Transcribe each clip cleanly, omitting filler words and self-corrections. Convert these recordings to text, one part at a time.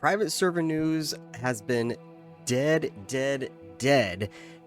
private server news has been dead.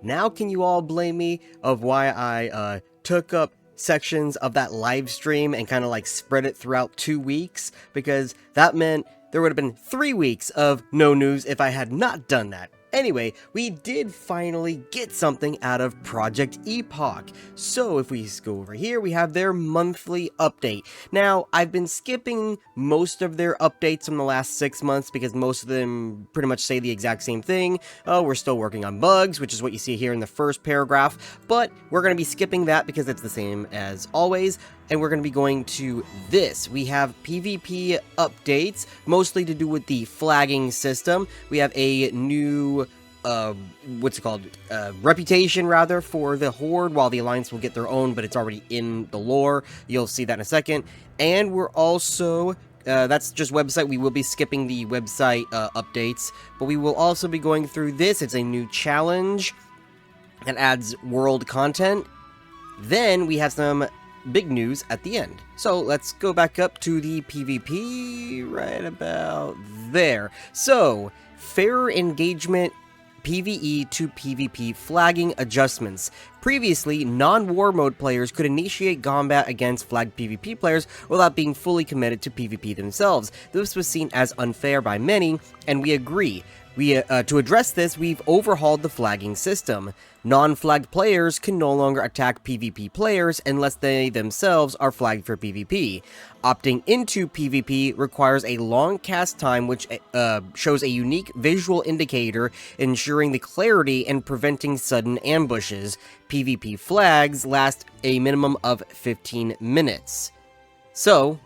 Now can you all blame me of why I took up sections of that live stream and kind of like spread it throughout 2 weeks? Because that meant there would have been 3 weeks of no news if I had not done that. Anyway, we did finally get something out of Project Epoch. So if we go over here, we have their monthly update. Now, I've been skipping most of their updates from the last 6 months because most of them pretty much say the exact same thing. Oh, we're still working on bugs, which is what you see here in the first paragraph. But we're going to be skipping that because it's the same as always. And we're going to be going to this. We have PvP updates, mostly to do with the flagging system. We have a new, reputation, rather, for the Horde, while the Alliance will get their own, but it's already in the lore. You'll see that in a second. And we're also, that's just website. We will be skipping the website updates, but we will also be going through this. It's a new challenge that adds world content. Then we have some big news at the end. So let's go back up to the PvP right about there. So, fairer engagement PvE to PvP flagging adjustments. Previously, non-war mode players could initiate combat against flagged PvP players without being fully committed to PvP themselves. This was seen as unfair by many, and we agree. To address this, we've overhauled the flagging system. Non-flagged players can no longer attack PvP players unless they themselves are flagged for PvP. Opting into PvP requires a long cast time, which shows a unique visual indicator ensuring the clarity and preventing sudden ambushes. PvP flags last a minimum of 15 minutes. So,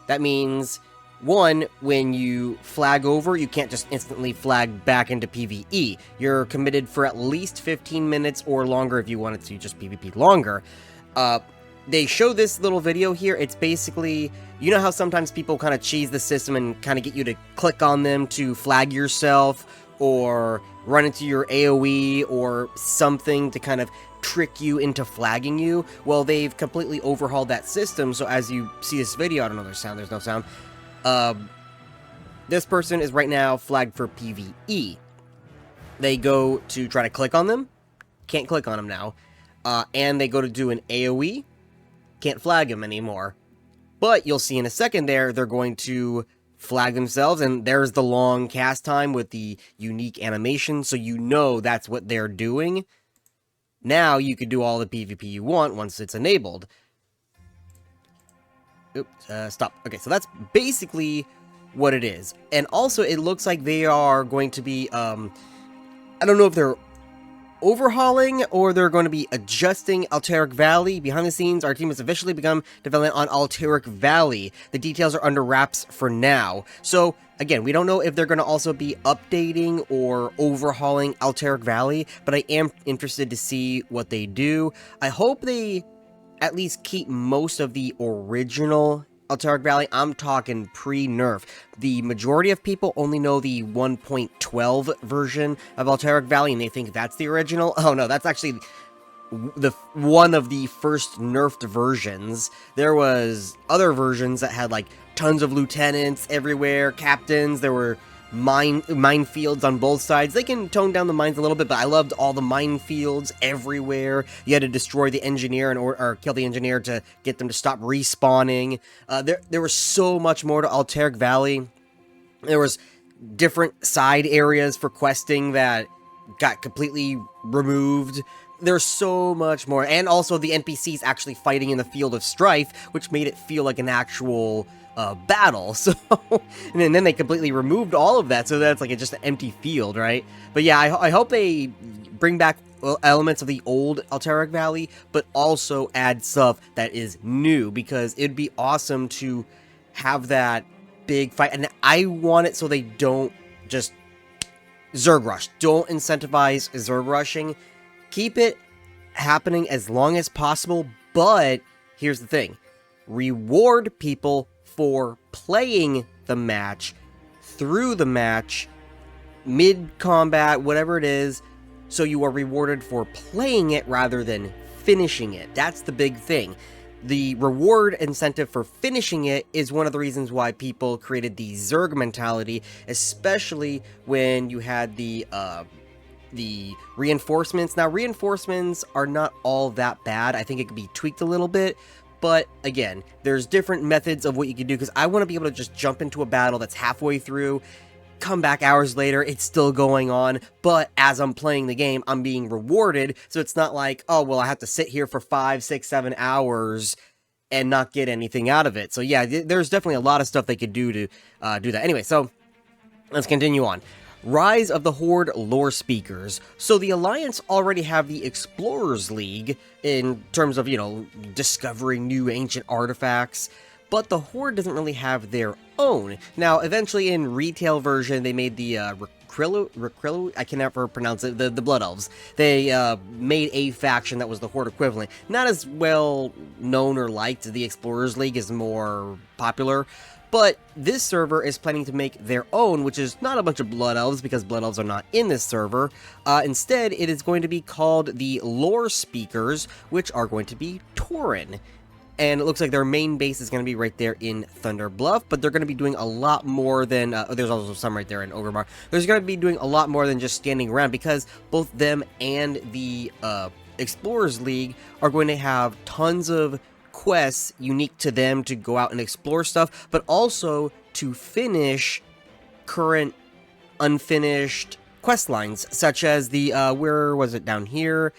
that means, one, when you flag over, you can't just instantly flag back into PvE. You're committed for at least 15 minutes or longer if you wanted to just PvP longer. They show this little video here. It's basically, you know how sometimes people kind of cheese the system and kind of get you to click on them to flag yourself or run into your AoE or something to kind of trick you into flagging you? Well, they've completely overhauled that system, so as you see this video, I don't know, there's no sound. This person is right now flagged for PvE. They go to try to click on them, can't click on them now, and they go to do an AoE, can't flag them anymore. But you'll see in a second there, they're going to flag themselves, and there's the long cast time with the unique animation, so you know that's what they're doing. Now you can do all the PvP you want once it's enabled. Oops, stop. Okay, so that's basically what it is. And also, it looks like they are going to be, I don't know if they're overhauling or they're going to be adjusting Alterac Valley. Behind the scenes, our team has officially begun development on Alterac Valley. The details are under wraps for now. So, again, we don't know if they're going to also be updating or overhauling Alterac Valley, but I am interested to see what they do. I hope they at least keep most of the original Alterac Valley. I'm talking pre-nerf. The majority of people only know the 1.12 version of Alterac Valley, and they think that's the original. Oh no, that's actually one of the first nerfed versions. There was other versions that had like tons of lieutenants everywhere, captains. There were minefields on both sides. They can tone down the mines a little bit, but I loved all the minefields everywhere. You had to destroy the engineer or kill the engineer to get them to stop respawning. There was so much more to Alterac Valley. There was different side areas for questing that got completely removed. There's so much more, and also the NPCs actually fighting in the field of strife, which made it feel like an actual battle. So, and then they completely removed all of that, so that's like just an empty field, right? But yeah, I hope they bring back elements of the old Alterac Valley, but also add stuff that is new, because it'd be awesome to have that big fight. And I want it so they don't just Zerg rush. Don't incentivize Zerg rushing. Keep it happening as long as possible, but here's the thing. Reward people for playing the match, through the match, mid-combat, whatever it is, so you are rewarded for playing it rather than finishing it. That's the big thing. the reward incentive for finishing it is one of the reasons why people created the Zerg mentality, especially when you had the reinforcements. Now, reinforcements are not all that bad. I think it could be tweaked a little bit. But again, there's different methods of what you can do, because I want to be able to just jump into a battle that's halfway through, come back hours later, it's still going on, but as I'm playing the game, I'm being rewarded, so it's not like, oh, well, I have to sit here for 5, 6, 7 hours and not get anything out of it. So yeah, there's definitely a lot of stuff they could do to do that. Anyway, so let's continue on. Rise of the Horde lore speakers. So the Alliance already have the Explorers League in terms of, you know, discovering new ancient artifacts, but the Horde doesn't really have their own. Now, eventually in retail version, they made the Recrillo, I can never pronounce it, the Blood Elves. They made a faction that was the Horde equivalent. Not as well known or liked. The Explorers League is more popular. But this server is planning to make their own, which is not a bunch of Blood Elves, because Blood Elves are not in this server. Instead, it is going to be called the Lore Speakers, which are going to be Tauren. And it looks like their main base is going to be right there in Thunder Bluff, but they're going to be doing a lot more than, there's also some right there in Overmar. There's going to be doing a lot more than just standing around, because both them and the Explorers League are going to have tons of quests unique to them to go out and explore stuff, but also to finish current unfinished quest lines, such as the where was it, down here?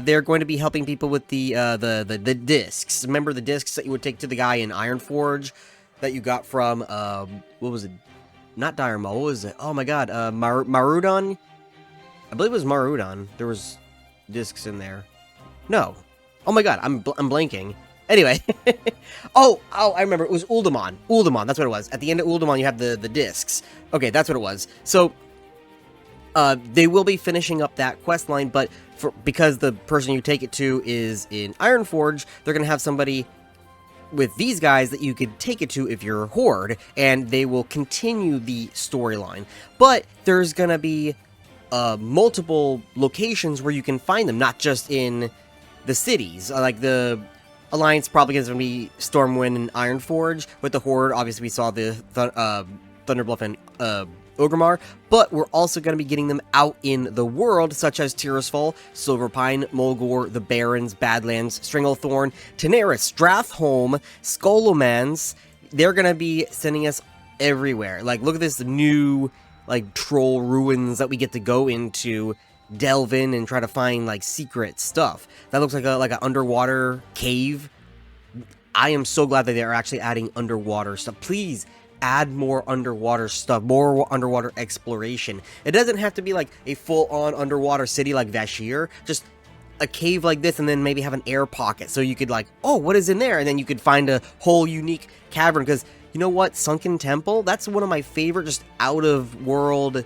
They're going to be helping people with the discs. Remember the discs that you would take to the guy in Ironforge that you got from what was it? Not Dire Maul, what was it? Oh my god, Marudon? I believe it was Marudon. There was discs in there. No. Oh my god, I'm blanking. Anyway, oh, I remember, it was Uldamon. Uldamon, that's what it was. At the end of Uldamon, you have the discs. Okay, that's what it was. So, they will be finishing up that quest line, but because the person you take it to is in Ironforge, they're going to have somebody with these guys that you could take it to if you're Horde, and they will continue the storyline. But there's going to be multiple locations where you can find them, not just in the cities. Like the Alliance probably is going to be Stormwind and Ironforge. With the Horde, obviously we saw the Thunderbluff and Orgrimmar, but we're also going to be getting them out in the world, such as Tirisfal, Silverpine, Mulgore, the Barrens, Badlands, Stranglethorn, Tenaris, Strathholm, Skolomans. They're going to be sending us everywhere. Like, look at this new, like, troll ruins that we get to go into, delve in and try to find, like, secret stuff. That looks like an underwater cave. I am so glad that they're actually adding underwater stuff. Please add more underwater stuff, more underwater exploration. It doesn't have to be like a full-on underwater city like Vashir. Just a cave like this, and then maybe have an air pocket, so you could like, oh, what is in there? And then you could find a whole unique cavern, because you know what? Sunken Temple, that's one of my favorite just out-of-world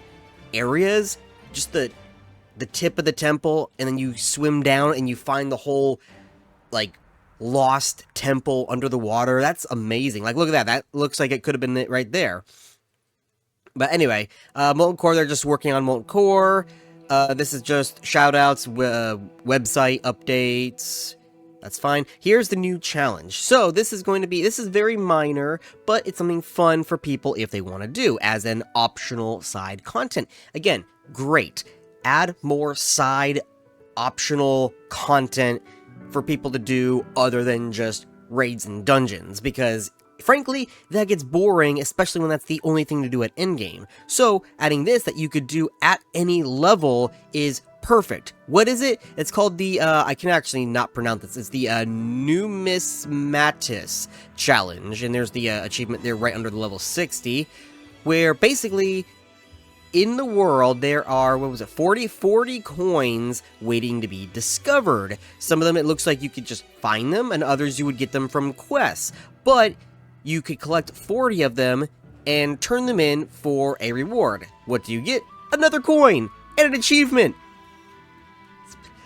areas. Just the tip of the temple, and then you swim down and you find the whole, like, lost temple under the water. That's amazing. Like, look at that. That looks like it could have been it right there. But anyway, Molten Core, they're just working on Molten Core. This is just shoutouts, website updates. That's fine. Here's the new challenge. So this is very minor, but it's something fun for people if they want to do as an optional side content. Again, great. Add more side optional content for people to do other than just raids and dungeons, because frankly, that gets boring, especially when that's the only thing to do at endgame. So adding this that you could do at any level is perfect. What is it? It's called the, I can actually not pronounce this, it's the Numismatis Challenge, and there's the achievement there right under the level 60, where basically in the world, there are, 40 coins waiting to be discovered. Some of them, it looks like you could just find them, and others you would get them from quests. But you could collect 40 of them and turn them in for a reward. What do you get? Another coin and an achievement.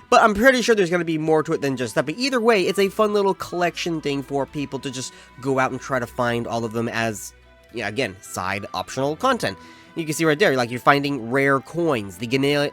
But I'm pretty sure there's going to be more to it than just that. But either way, it's a fun little collection thing for people to just go out and try to find all of them as, yeah, again, side optional content. You can see right there, like, you're finding rare coins, the Gilnean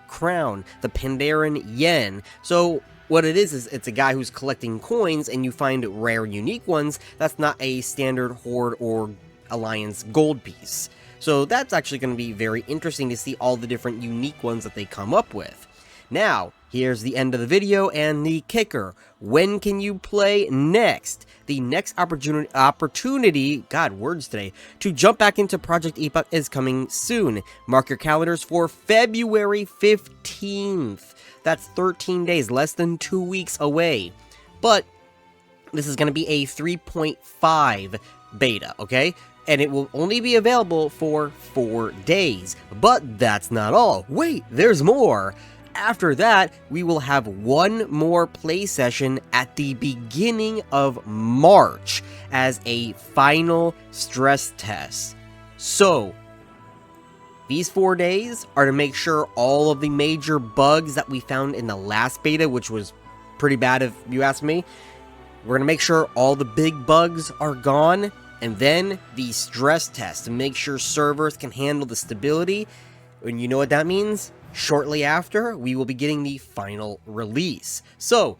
crown, the Pandaren yen. So what it is it's a guy who's collecting coins, and you find rare, unique ones. That's not a standard Horde or Alliance gold piece. So that's actually going to be very interesting to see all the different unique ones that they come up with. Now, here's the end of the video and the kicker. When can you play next? The next opportunity, God, words today, to jump back into Project Epoch is coming soon. Mark your calendars for February 15th. That's 13 days, less than 2 weeks away. But this is going to be a 3.5 beta, okay? And it will only be available for 4 days. But that's not all. Wait, there's more! After that, we will have one more play session at the beginning of March as a final stress test. So, these 4 days are to make sure all of the major bugs that we found in the last beta, which was pretty bad if you ask me, we're going to make sure all the big bugs are gone, and then the stress test to make sure servers can handle the stability. And you know what that means? Shortly after, we will be getting the final release. So,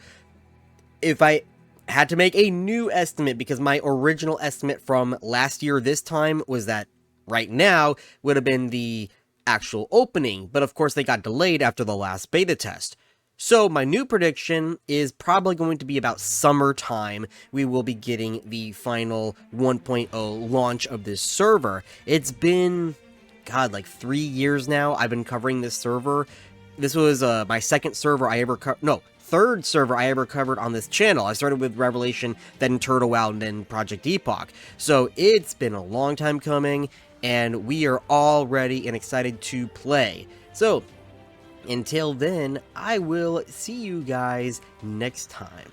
if I had to make a new estimate, because my original estimate from last year this time was that right now would have been the actual opening, but of course they got delayed after the last beta test. So my new prediction is probably going to be about summertime. We will be getting the final 1.0 launch of this server. It's been, God, like 3 years now I've been covering this server. This was my second server I ever third server I ever covered on this channel. I started with Revelation, then Turtle Wow, and then Project Epoch. So it's been a long time coming, and we are all ready and excited to play. So until then, I will see you guys next time.